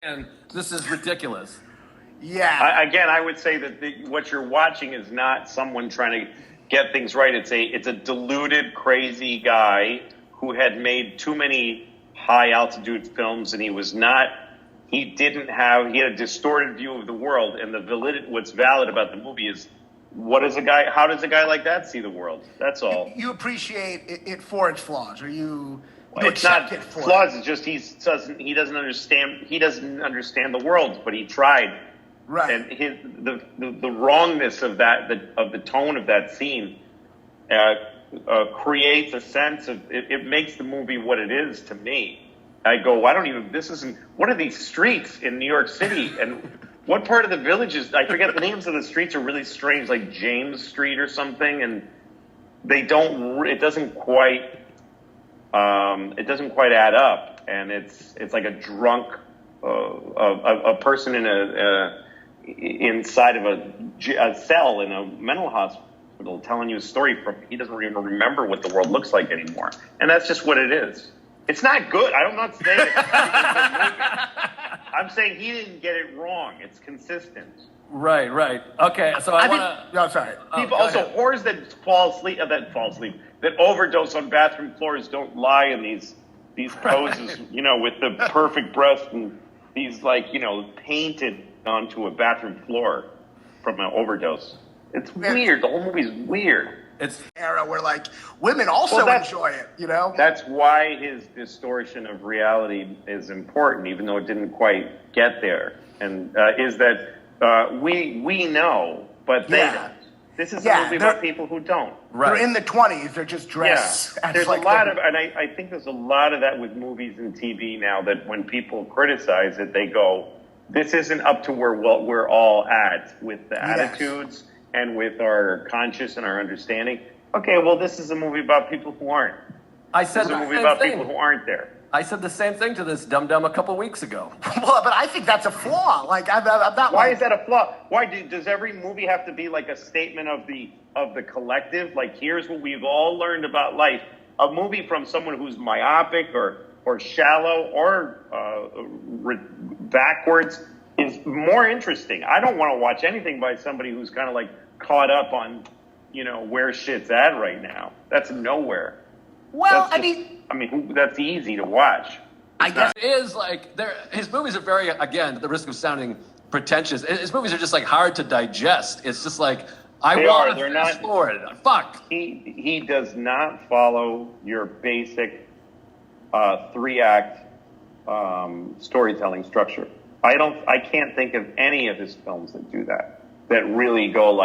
And this is ridiculous. Yeah. I would say that what you're watching is not someone trying to get things right. It's a deluded, crazy guy who had made too many high altitude films, and he had a distorted view of the world. And what's valid about the movie is how does a guy like that see the world? That's all. You appreciate it for its flaws, or you It's accept not it for flaws. it. It's just he doesn't understand the world, but he tried. Right. And the wrongness of the tone of that scene creates a sense of it makes the movie what it is to me. I go, what are these streets in New York City? And what part of the village I forget the names of the streets are really strange, like James Street or something. And it doesn't quite add up. And it's like a drunk, a person inside of a cell in a mental hospital telling you a story he doesn't even remember what the world looks like anymore. And that's just what it is. It's not good. I'm not saying it's a good movie. I'm saying he didn't get it wrong. It's consistent. Right. Okay, so I want to... No, sorry. People also, whores that fall asleep, that overdose on bathroom floors don't lie in these poses, with the perfect breast and these painted onto a bathroom floor from an overdose. It's weird. The whole movie's weird. It's era where women also enjoy it, That's why his distortion of reality is important, even though it didn't quite get there. And is that we know, but they don't. This is a movie about people who don't. Right. They're in the 20s. They're just dressed. Yeah. There's a lot of, and I think there's a lot of that with movies and TV now, that when people criticize it, they go, this isn't up to where we're all at with the attitudes and with our conscious and our understanding. Okay, well, this is a movie about people who aren't. This is a movie about people who aren't there. I said the same thing to this dum-dum a couple weeks ago. Well, but I think that's a flaw. I'm not. Why is that a flaw? Does every movie have to be like a statement of the collective? Like, here's what we've all learned about life. A movie from someone who's myopic or shallow or backwards is more interesting. I don't want to watch anything by somebody who's kind of caught up on, where shit's at right now. That's nowhere. Well, that's easy to watch. I guess it is his movies are very, again, at the risk of sounding pretentious, his movies are just hard to digest. It's just I want to fast forward. Fuck. He does not follow your basic 3-act storytelling structure. I can't think of any of his films that do that really go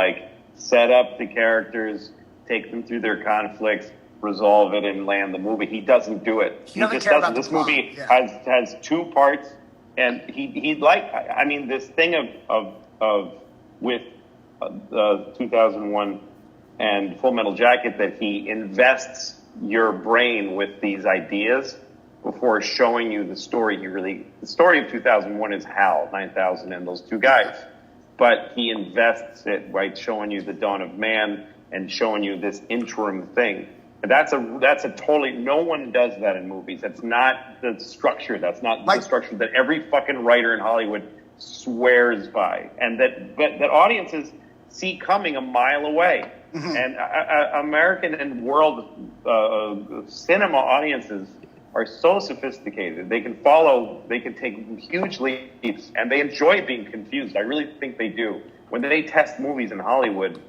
set up the characters, take them through their conflicts, resolve it, and land the movie. He doesn't do it. He just doesn't. This movie has 2 parts, and this thing of with 2001 and Full Metal Jacket, that he invests your brain with these ideas before showing you the story. The story of 2001 is Hal 9000 and those 2 guys, but he invests it by showing you the dawn of man and showing you this interim thing. And that's a totally, no one does that in movies. That's not the structure. That's not the structure that every fucking writer in Hollywood swears by, and that audiences see coming a mile away. Mm-hmm. And American and world cinema audiences are so sophisticated. They can take huge leaps, and they enjoy being confused. I really think they do. When they test movies in Hollywood,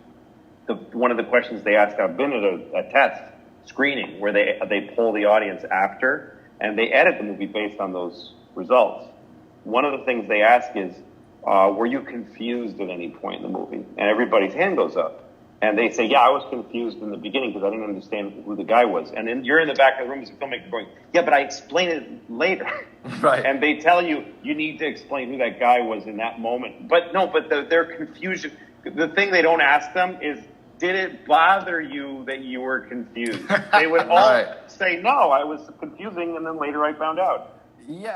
one of the questions they ask, I've been at a test screening where they poll the audience after, and they edit the movie based on those results. One of the things they ask is, were you confused at any point in the movie? And everybody's hand goes up. And they say, yeah, I was confused in the beginning because I didn't understand who the guy was. And then you're in the back of the room as a filmmaker going, yeah, but I explain it later. Right. And they tell you need to explain who that guy was in that moment. But their confusion, the thing they don't ask them is, did it bother you that you were confused? They would all say, no, I was confusing, and then later I found out. Yeah.